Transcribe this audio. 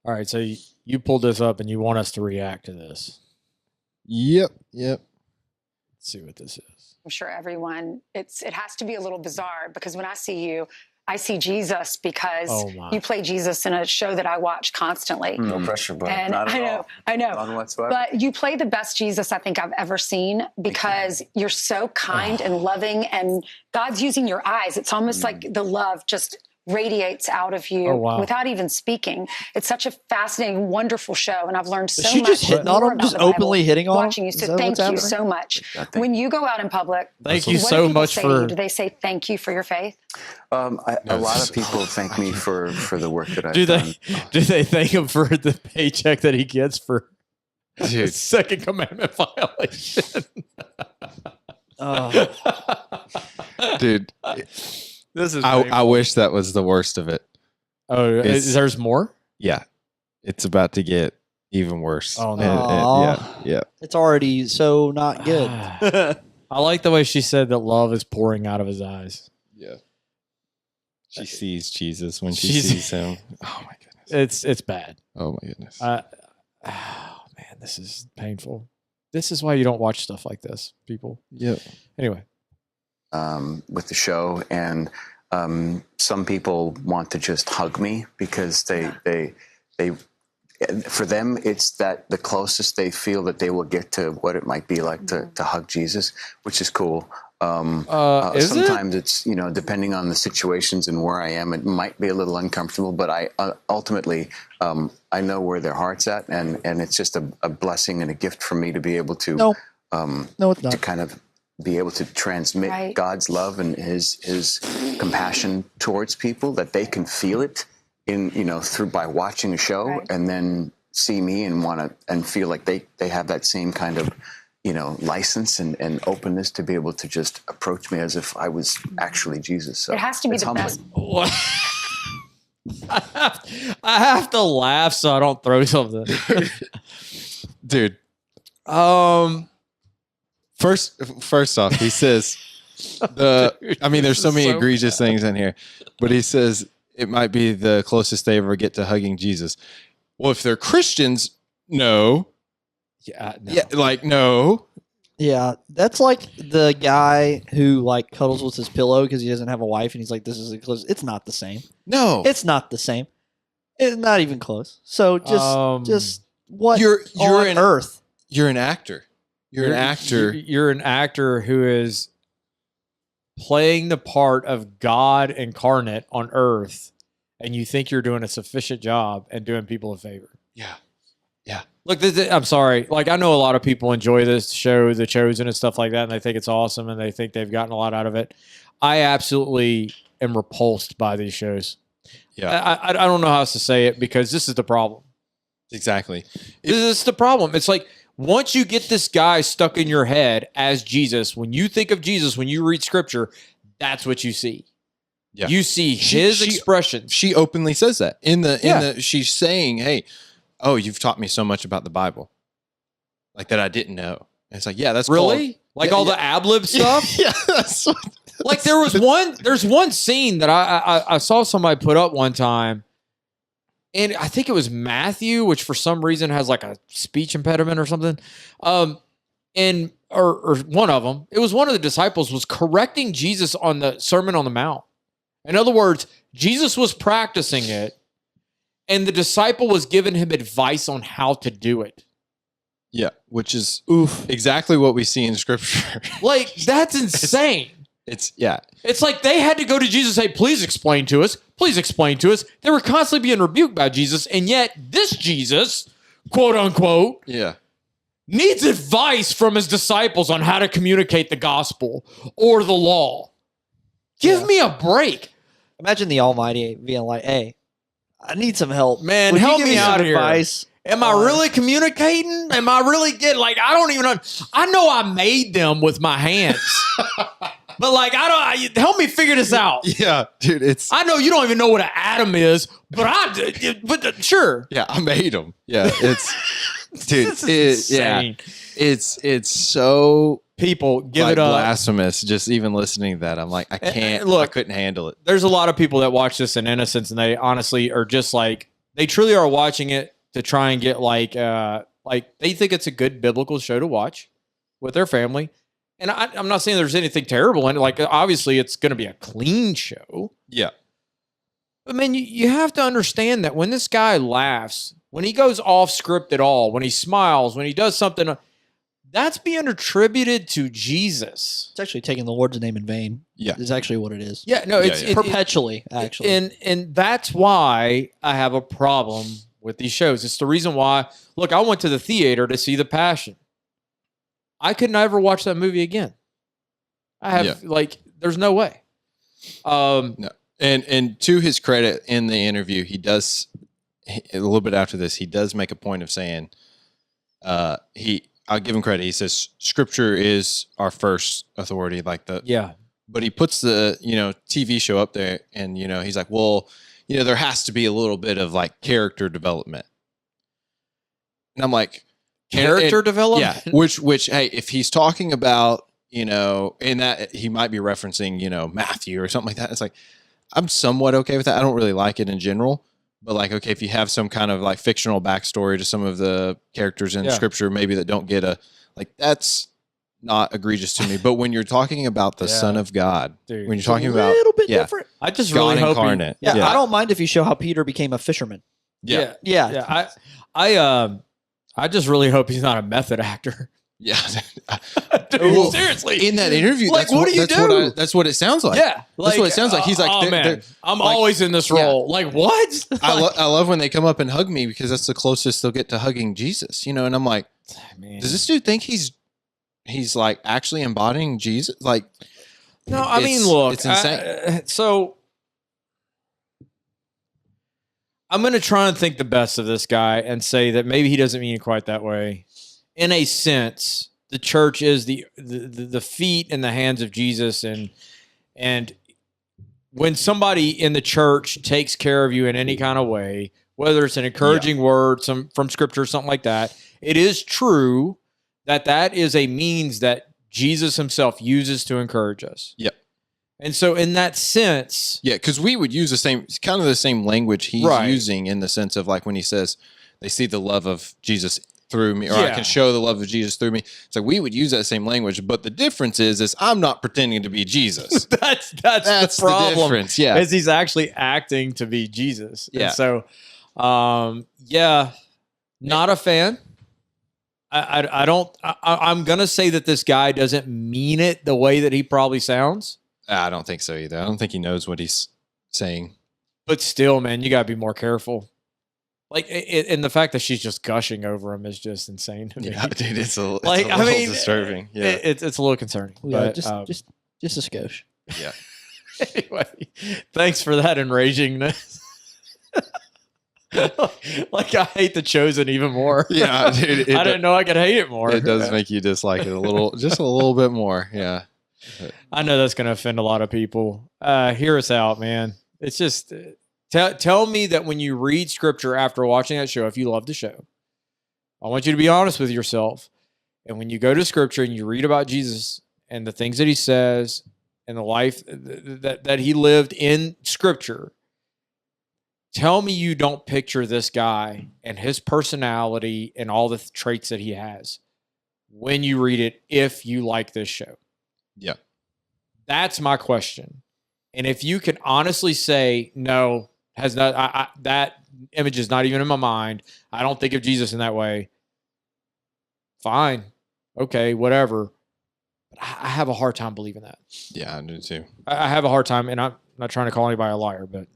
All right, so you pulled this up and you want us to react to this. Yep. Let's see what this is. I'm sure everyone, it has to be a little bizarre because when I see you, I see Jesus because you play Jesus in a show that I watch constantly. No pressure, but and not at all. I know. None whatsoever. But you play the best Jesus I think I've ever seen because you're so kind and loving, and God's using your eyes. It's almost like the love just radiates out of you without even speaking. It's such a fascinating, wonderful show, and I've learned so much. She just hitting on him, just openly hitting on him. Watching you, so thank you so much. When you go out in public, thank you so much for. Do they say thank you for your faith? A lot of people thank me for the work that I've do done. Do they thank him for the paycheck that he gets for his second commandment violation? Dude. This is. I wish that was the worst of it. Oh, there's more? Yeah, it's about to get even worse. Oh no! Yeah. It's already so not good. I like the way she said that love is pouring out of his eyes. Yeah. She sees Jesus when she sees him. Oh my goodness! It's bad. Oh my goodness! Oh man, this is painful. This is why you don't watch stuff like this, people. Yep. Anyway. With the show, and some people want to just hug me because they for them it's that the closest they feel that they will get to what it might be like to hug Jesus, which is cool. Sometimes it's depending on the situations and where I am, it might be a little uncomfortable, but I ultimately I know where their heart's at, and it's just a blessing and a gift for me to be able to no, it's not. to kind of be able to transmit God's love and his compassion towards people, that they can feel it in through by watching a show and then see me and want to and feel like they have that same kind of license and openness to be able to just approach me as if I was actually Jesus. So it has to be the best. I have to laugh so I don't throw something. Dude. First off, he says there's so many egregious things in here, but he says it might be the closest they ever get to hugging Jesus. Well, if they're Christians, no. Yeah, no. Yeah, that's like the guy who cuddles with his pillow because he doesn't have a wife, and he's like, "This is close." It's not the same. No, it's not the same. It's not even close. So just what you're on earth? You're an actor. You're an actor. You're an actor who is playing the part of God incarnate on earth, and you think you're doing a sufficient job and doing people a favor. Yeah. Look, I'm sorry. I know a lot of people enjoy this show, The Chosen and stuff like that, and they think it's awesome, and they think they've gotten a lot out of it. I absolutely am repulsed by these shows. Yeah. I don't know how else to say it because this is the problem. Exactly. This is the problem. It's like, once you get this guy stuck in your head as Jesus, when you think of Jesus, when you read scripture, that's what you see. Yeah. You see his expressions. She openly says that in the she's saying, "Hey, you've taught me so much about the Bible, that I didn't know." And it's like, yeah, that's really all the ad-lib stuff. Yeah, that's there's one scene that I saw somebody put up one time. And I think it was Matthew, which for some reason has a speech impediment or something. Or one of them, it was one of the disciples was correcting Jesus on the Sermon on the Mount. In other words, Jesus was practicing it and the disciple was giving him advice on how to do it. Yeah, which is exactly what we see in scripture. That's insane. It's like they had to go to Jesus and say, please explain to us. Please explain to us. They were constantly being rebuked by Jesus. And yet this Jesus, quote unquote, needs advice from his disciples on how to communicate the gospel or the law. Give me a break. Imagine the Almighty being like, "Hey, I need some help. Man, Would help you give me out here. Advice? Am I really communicating? Am I really getting I don't even know. I know I made them with my hands. But help me figure this out. Yeah, dude, I know you don't even know what an atom is, but sure. Yeah, I made them. Yeah, it's dude, this is insane. It's so people give it up. Blasphemous. Just even listening to that, I'm like, I can't. Look, I couldn't handle it. There's a lot of people that watch this in innocence, and they honestly are just they truly are watching it to try and get like they think it's a good biblical show to watch with their family. And I'm not saying there's anything terrible in it. Like, obviously, it's going to be a clean show. Yeah. But, man, you have to understand that when this guy laughs, when he goes off script at all, when he smiles, when he does something, that's being attributed to Jesus. It's actually taking the Lord's name in vain. Yeah. Is actually what it is. Yeah, no, it's perpetually, actually. And that's why I have a problem with these shows. It's the reason why, look, I went to the theater to see The Passion. I could never watch that movie again. I have there's no way. No. And to his credit, in the interview, he does a little bit after this. He does make a point of saying, I'll give him credit. He says Scripture is our first authority, But he puts the TV show up there, and he's like, well, there has to be a little bit of like character development, and I'm like. Character development? Yeah. Which, hey, if he's talking about, in that he might be referencing, Matthew or something like that. It's like, I'm somewhat okay with that. I don't really like it in general, but like, okay, if you have some kind of like fictional backstory to some of the characters in Scripture, maybe that don't get that's not egregious to me. But when you're talking about the Son of God, dude, when you're talking about a little bit different. I just God really hope incarnate. I don't mind if you show how Peter became a fisherman. Yeah. I just really hope he's not a method actor. Yeah. Dude, seriously. In that interview, like, what do you do? That's what it sounds like. Yeah. That's what it sounds like. He's like, oh, man, I'm always in this role. Like, what? I love when they come up and hug me because that's the closest they'll get to hugging Jesus, and I'm like, man, does this dude think he's like actually embodying Jesus? Like, no, I mean, look, it's insane. So I'm going to try and think the best of this guy and say that maybe he doesn't mean it quite that way. In a sense, the church is the feet and the hands of Jesus, and when somebody in the church takes care of you in any kind of way, whether it's an encouraging word from Scripture or something like that, it is true that is a means that Jesus himself uses to encourage us. Yep. And so in that sense... Yeah, because we would use the same language he's using in the sense of like when he says, they see the love of Jesus through me, or I can show the love of Jesus through me. So we would use that same language, but the difference is I'm not pretending to be Jesus. that's the problem. The difference, yeah. Is he's actually acting to be Jesus. Yeah. And so, not a fan. I'm going to say that this guy doesn't mean it the way that he probably sounds. I don't think so either. I don't think he knows what he's saying. But still, man, you got to be more careful. Like, and the fact that she's just gushing over him is just insane to me. Yeah, dude, it's a little disturbing. Yeah, it's a little concerning. Yeah, but, just a skosh. Yeah. Anyway, thanks for that enragingness. Like, I hate The Chosen even more. Yeah, dude, I didn't know I could hate it more. It does make you dislike it just a little bit more. Yeah. I know that's going to offend a lot of people. Hear us out, man. It's just tell me that when you read Scripture after watching that show, if you love the show, I want you to be honest with yourself. And when you go to Scripture and you read about Jesus and the things that he says and the life that he lived in Scripture, tell me you don't picture this guy and his personality and all the traits that he has when you read it, if you like this show. Yeah. That's my question. And if you can honestly say, no, has not, that image is not even in my mind. I don't think of Jesus in that way. Fine. Okay, whatever. But I have a hard time believing that. Yeah, I do too. I have a hard time, and I'm not trying to call anybody a liar, but